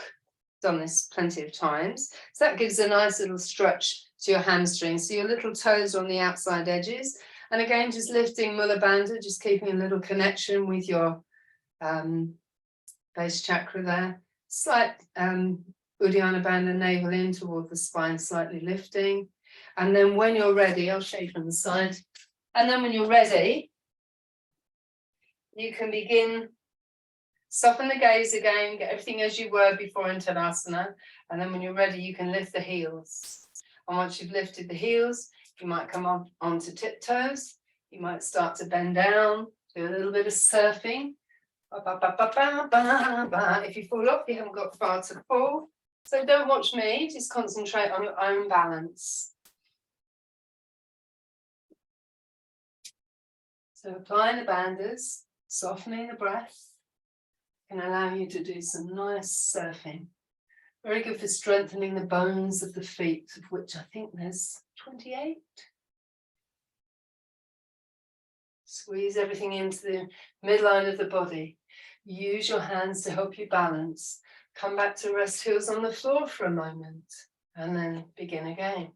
Done this plenty of times. So that gives a nice little stretch to your hamstrings. So your little toes are on the outside edges. And again, just lifting Mula Bandha, just keeping a little connection with your base chakra there. Slight Uddiyana Bandha, navel in toward the spine, slightly lifting. And then when you're ready, I'll show you from the side. And then when you're ready, you can begin, soften the gaze again, get everything as you were before in Tadasana. And then when you're ready, you can lift the heels. And once you've lifted the heels, you might come on onto tiptoes. You might start to bend down, do a little bit of surfing. If you fall off, you haven't got far to fall. So don't watch me, just concentrate on your own balance. So applying the bandhas, softening the breath, can allow you to do some nice surfing. Very good for strengthening the bones of the feet, of which I think there's 28. Squeeze everything into the midline of the body. Use your hands to help you balance. Come back to rest heels on the floor for a moment, and then begin again.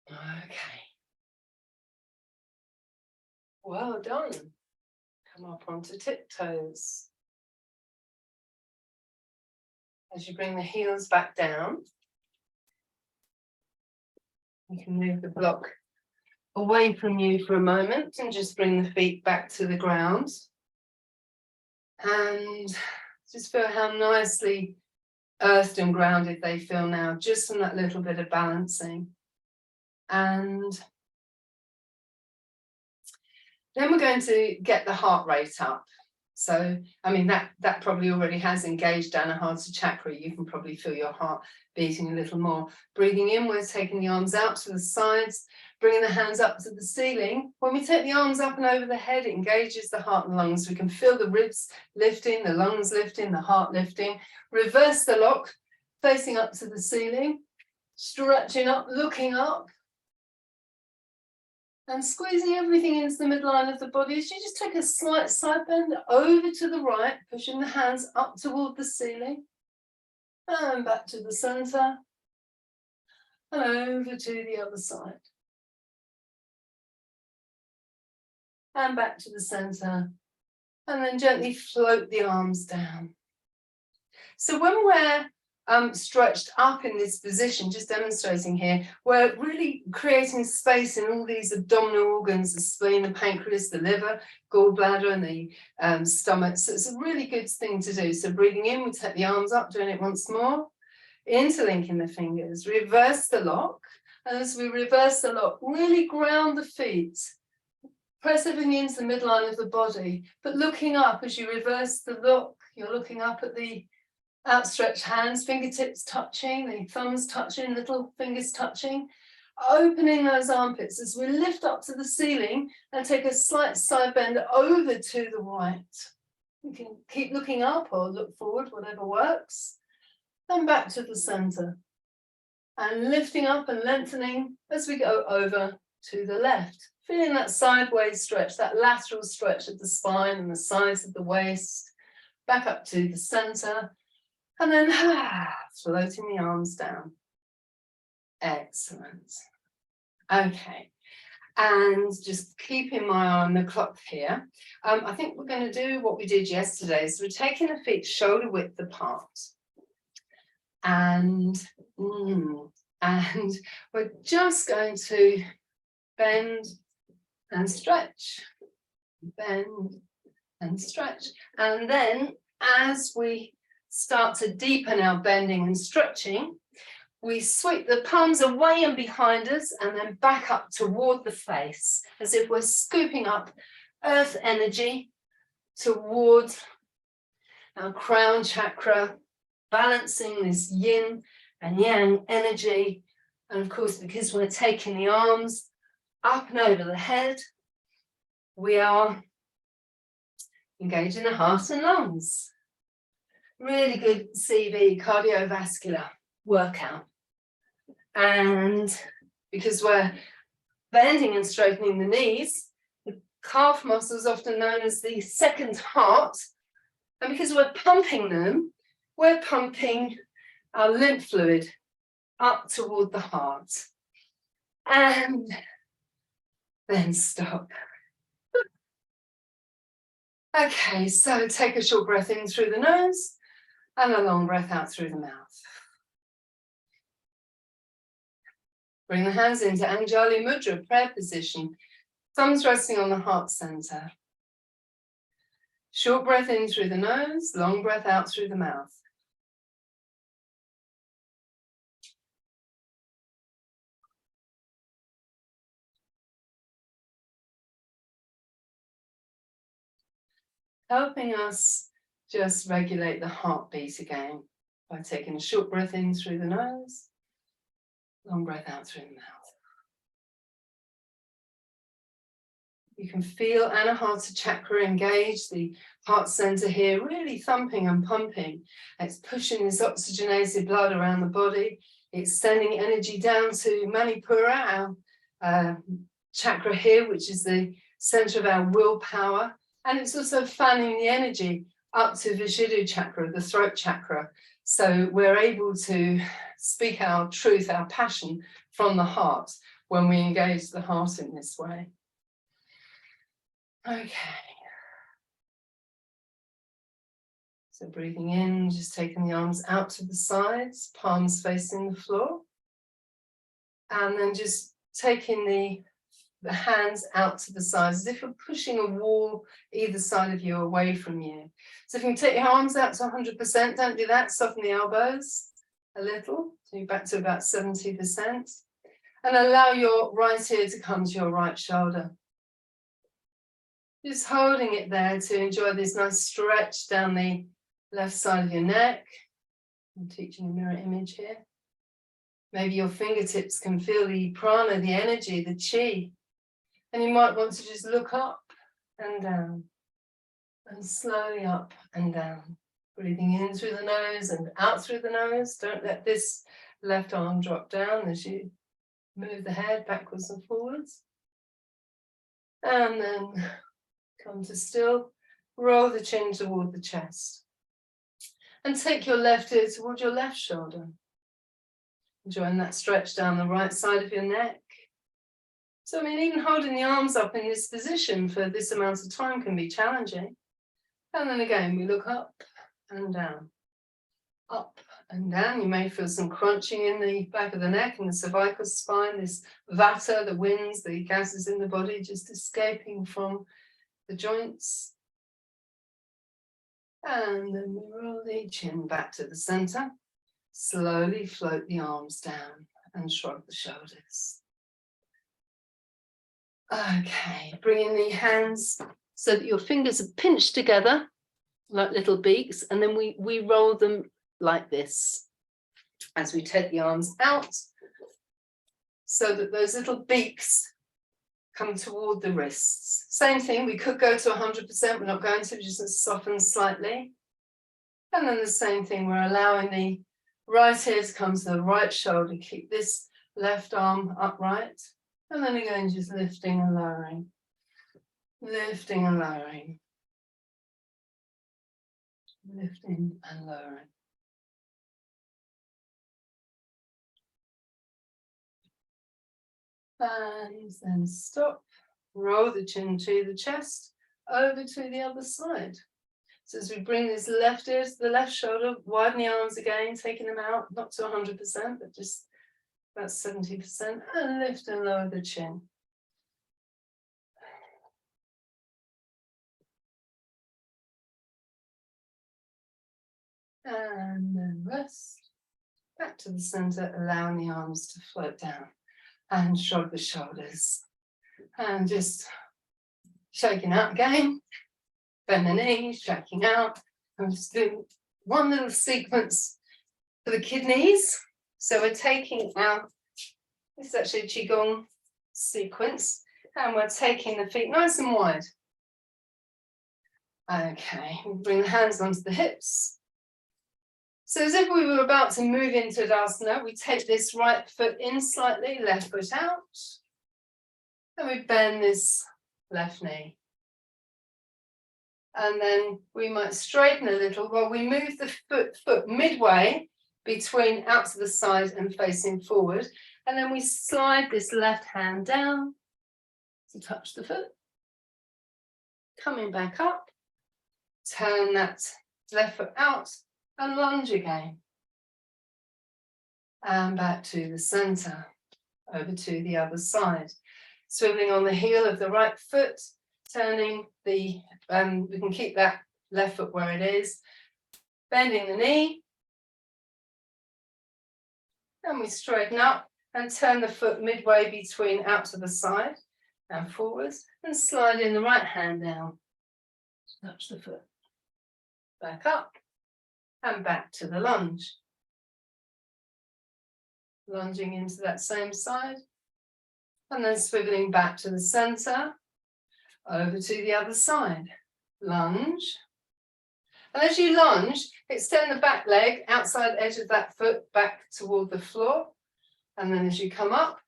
Okay. Well done. Come up onto tiptoes. As you bring the heels back down, you can move the block away from you for a moment and just bring the feet back to the ground. And just feel how nicely earthed and grounded they feel now, just from that little bit of balancing. And then we're going to get the heart rate up. So, I mean, that probably already has engaged Anahata chakra. You can probably feel your heart beating a little more. Breathing in, we're taking the arms out to the sides, bringing the hands up to the ceiling. When we take the arms up and over the head, it engages the heart and lungs. We can feel the ribs lifting, the lungs lifting, the heart lifting. Reverse the lock, facing up to the ceiling, stretching up, looking up. And squeezing everything into the midline of the body as you just take a slight side bend over to the right, pushing the hands up toward the ceiling and back to the center and over to the other side and back to the center, and then gently float the arms down. So when we're stretched up in this position, just demonstrating here, we're really creating space in all these abdominal organs, the spleen, the pancreas, the liver, gallbladder, and the stomach. So it's a really good thing to do. So breathing in, we take the arms up, doing it once more, interlinking the fingers, reverse the lock. And as we reverse the lock, really ground the feet, press everything into the midline of the body, but looking up as you reverse the lock, you're looking up at the Outstretched hands, fingertips touching, the thumbs touching, little fingers touching. Opening those armpits as we lift up to the ceiling and take a slight side bend over to the right. You can keep looking up or look forward, whatever works. And back to the center. And lifting up and lengthening as we go over to the left. Feeling that sideways stretch, that lateral stretch of the spine and the sides of the waist. Back up to the center. And then floating the arms down. Excellent. Okay. And just keeping my eye on the clock here. I think we're going to do what we did yesterday. So we're taking the feet shoulder width apart. And we're just going to bend and stretch. Bend and stretch. And then as we start to deepen our bending and stretching, we sweep the palms away and behind us and then back up toward the face, as if we're scooping up earth energy toward our crown chakra, balancing this yin and yang energy. And of course, because we're taking the arms up and over the head, we are engaging the heart and lungs. Really good CV, cardiovascular workout. And because we're bending and straightening the knees, the calf muscle is often known as the second heart. And because we're pumping them, we're pumping our lymph fluid up toward the heart. And then stop. Okay, so take a short breath in through the nose and a long breath out through the mouth. Bring the hands into Anjali Mudra, prayer position. Thumbs resting on the heart center. Short breath in through the nose, long breath out through the mouth. Helping us just regulate the heartbeat again by taking a short breath in through the nose, long breath out through the mouth. You can feel Anahata chakra engage, the heart center here, really thumping and pumping. It's pushing this oxygenated blood around the body. It's sending energy down to Manipura, our chakra here, which is the center of our willpower. And it's also fanning the energy up to Vishuddha chakra, the throat chakra. So we're able to speak our truth, our passion from the heart when we engage the heart in this way. Okay. So breathing in, just taking the arms out to the sides, palms facing the floor. And then just taking the hands out to the sides, as if you're pushing a wall either side of you away from you. So if you can take your arms out to 100%, don't do that, soften the elbows a little, so you're back to about 70%. And allow your right ear to come to your right shoulder. Just holding it there to enjoy this nice stretch down the left side of your neck. I'm teaching a mirror image here. Maybe your fingertips can feel the prana, the energy, the chi. And you might want to just look up and down and slowly up and down. Breathing in through the nose and out through the nose. Don't let this left arm drop down as you move the head backwards and forwards. And then come to still, roll the chin toward the chest. And take your left ear toward your left shoulder. Enjoying that stretch down the right side of your neck. So, I mean, even holding the arms up in this position for this amount of time can be challenging. And then again, we look up and down. Up and down. You may feel some crunching in the back of the neck and the cervical spine, this vata, the winds, the gases in the body just escaping from the joints. And then we roll the chin back to the center. Slowly float the arms down and shrug the shoulders. Okay, bringing the hands so that your fingers are pinched together like little beaks, and then we roll them like this as we take the arms out, so that those little beaks come toward the wrists. Same thing, we could go to 100%, we're not going to, just soften slightly. And then the same thing, we're allowing the right ear to come to the right shoulder, keep this left arm upright, and then again just lifting and lowering, lifting and lowering, lifting and lowering. And then stop, roll the chin to the chest, over to the other side. So as we bring this left ear to the left shoulder, widen the arms again, taking them out, not to 100%, but just about 70%, and lift and lower the chin. And then rest, back to the center, allowing the arms to float down. And shrug the shoulders. And just shaking out again. Bend the knees, shaking out. I'm just doing one little sequence for the kidneys. So we're taking out, this is actually a Qigong sequence, and we're taking the feet nice and wide. Okay, we bring the hands onto the hips. So as if we were about to move into Tadasana, we take this right foot in slightly, left foot out, and we bend this left knee. And then we might straighten a little while we move the foot midway between out to the side and facing forward. And then we slide this left hand down to touch the foot. Coming back up, turn that left foot out and lunge again. And back to the center, over to the other side. Swiveling on the heel of the right foot, turning the, we can keep that left foot where it is, bending the knee, and we straighten up and turn the foot midway between out to the side and forwards, and slide in the right hand down, touch the foot, back up, and back to the lunge. Lunging into that same side, and then swiveling back to the center, over to the other side. Lunge. And as you lunge, extend the back leg, outside edge of that foot back toward the floor. And then as you come up,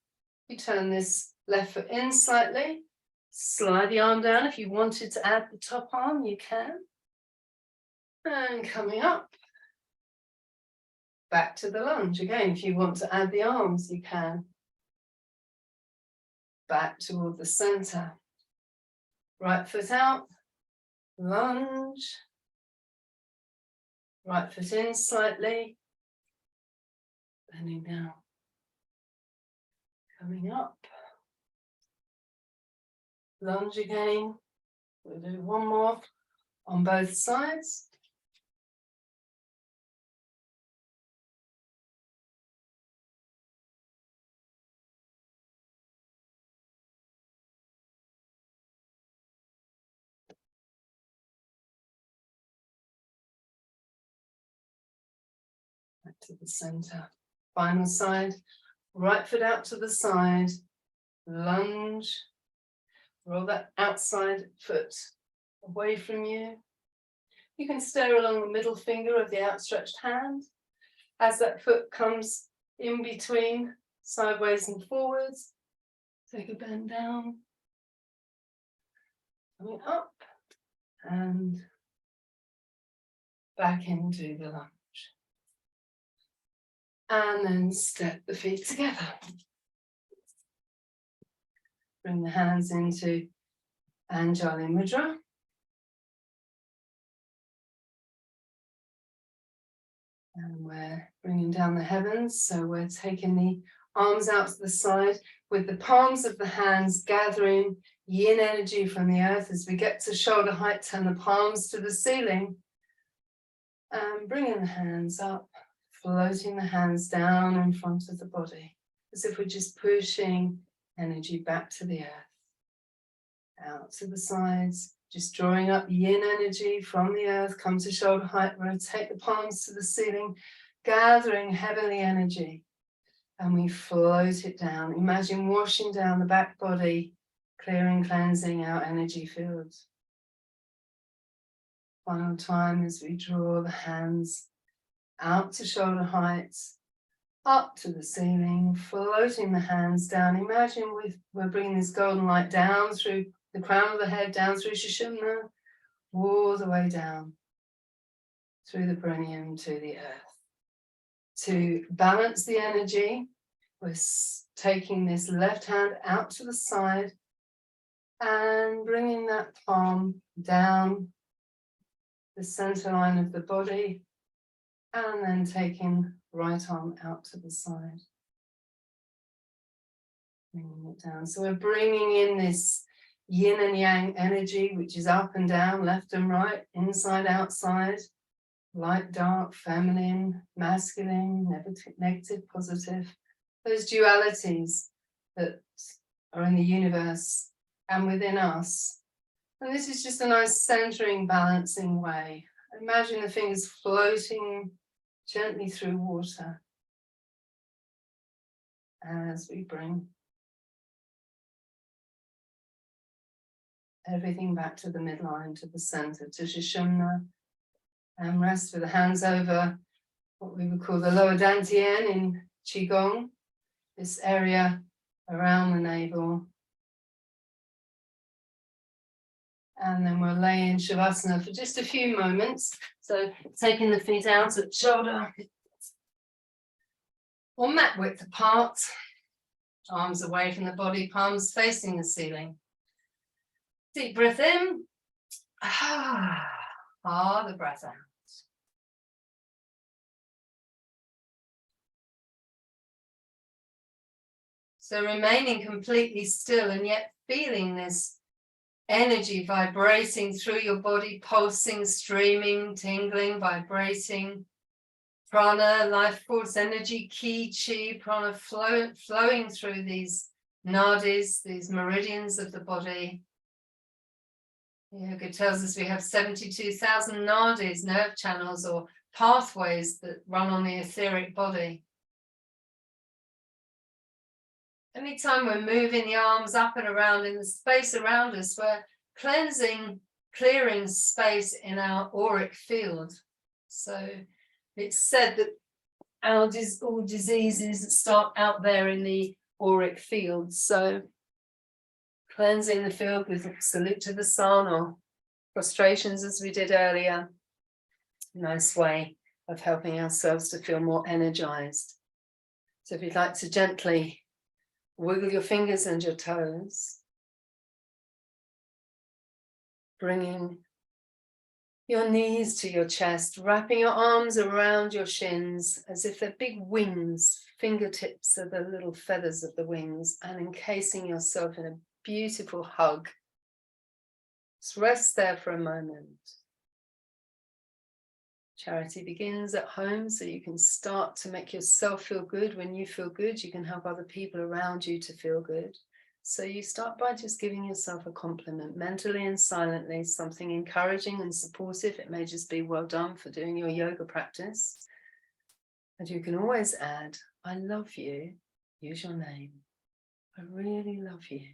you turn this left foot in slightly, slide the arm down. If you wanted to add the top arm, you can. And coming up, back to the lunge. Again, if you want to add the arms, you can. Back toward the center. Right foot out, lunge. Right foot in slightly, bending down. Coming up. Lunge again. We'll do one more on both sides. Back to the center. Final side. Right foot out to the side. Lunge. Roll that outside foot away from you. You can stare along the middle finger of the outstretched hand as that foot comes in between, sideways and forwards. Take a bend down. Coming up and back into the lunge. And then step the feet together. Bring the hands into Anjali Mudra. And we're bringing down the heavens. So we're taking the arms out to the side with the palms of the hands gathering yin energy from the earth. As we get to shoulder height, turn the palms to the ceiling. And bringing the hands up, floating the hands down in front of the body. As if we're just pushing energy back to the earth. Out to the sides, just drawing up yin energy from the earth, come to shoulder height, rotate the palms to the ceiling, gathering heavenly energy, and we float it down. Imagine washing down the back body, clearing, cleansing our energy fields. Final time as we draw the hands out to shoulder height, up to the ceiling, floating the hands down. Imagine we're bringing this golden light down through the crown of the head, down through Sushumna, all the way down through the perineum to the earth. To balance the energy, we're taking this left hand out to the side and bringing that palm down the center line of the body, and then taking right arm out to the side. Bringing it down. So we're bringing in this yin and yang energy, which is up and down, left and right, inside, outside, light, dark, feminine, masculine, negative, positive. Those dualities that are in the universe and within us. And this is just a nice centering, balancing way. Imagine the fingers floating gently through water as we bring everything back to the midline, to the center, to Sushumna, and rest with the hands over what we would call the lower dantian in Qigong, this area around the navel. And then we'll lay in Shavasana for just a few moments. So taking the feet out at shoulder or mat width apart, arms away from the body, palms facing the ceiling. Deep breath in. The breath out. So remaining completely still and yet feeling this energy vibrating through your body, pulsing, streaming, tingling, vibrating. Prana, life force, energy, ki, chi, prana flowing through these nadis, these meridians of the body. Yoga tells us we have 72,000 nadis, nerve channels or pathways that run on the etheric body. Anytime we're moving the arms up and around in the space around us, we're cleansing, clearing space in our auric field. So it's said that all diseases start out there in the auric field. So cleansing the field with a salute to the sun or prostrations as we did earlier. Nice way of helping ourselves to feel more energized. So if you'd like to gently wiggle your fingers and your toes, bringing your knees to your chest, wrapping your arms around your shins as if they're big wings, fingertips are the little feathers of the wings, and encasing yourself in a beautiful hug. Just rest there for a moment. Charity begins at home, so you can start to make yourself feel good. When you feel good, you can help other people around you to feel good. So you start by just giving yourself a compliment, mentally and silently, something encouraging and supportive. It may just be well done for doing your yoga practice. And you can always add, I love you. Use your name. I really love you.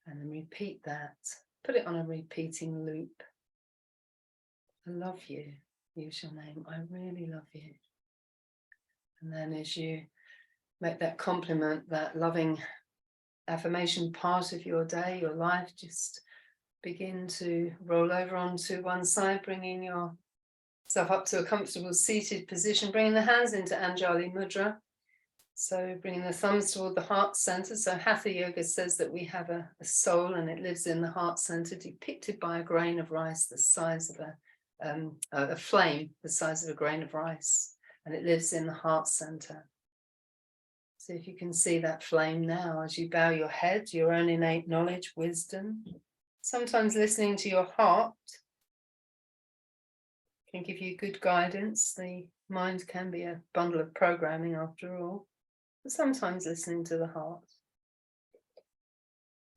And then repeat that. Put it on a repeating loop. I love you. Use your name. I really love you. And then as you make that compliment, that loving affirmation part of your day, your life, just begin to roll over onto one side, bringing yourself up to a comfortable seated position, bringing the hands into Anjali Mudra. So bringing the thumbs toward the heart center. So Hatha Yoga says that we have a soul and it lives in the heart center, depicted by a grain of rice the size of a flame the size of a grain of rice, and it lives in the heart center. So if you can see that flame now as you bow your head, your own innate knowledge, wisdom, sometimes listening to your heart can give you good guidance. The mind can be a bundle of programming after all, but sometimes listening to the heart.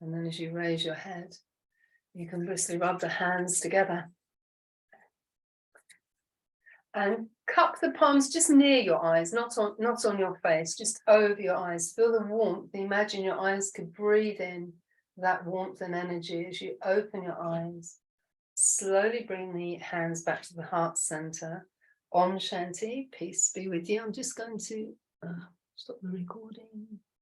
And then as you raise your head, You can briskly rub the hands together. And cup the palms just near your eyes, not on your face, just over your eyes. Feel the warmth. Imagine your eyes could breathe in that warmth and energy as you open your eyes. Slowly bring the hands back to the heart center. Om Shanti, peace be with you. I'm just going to stop the recording.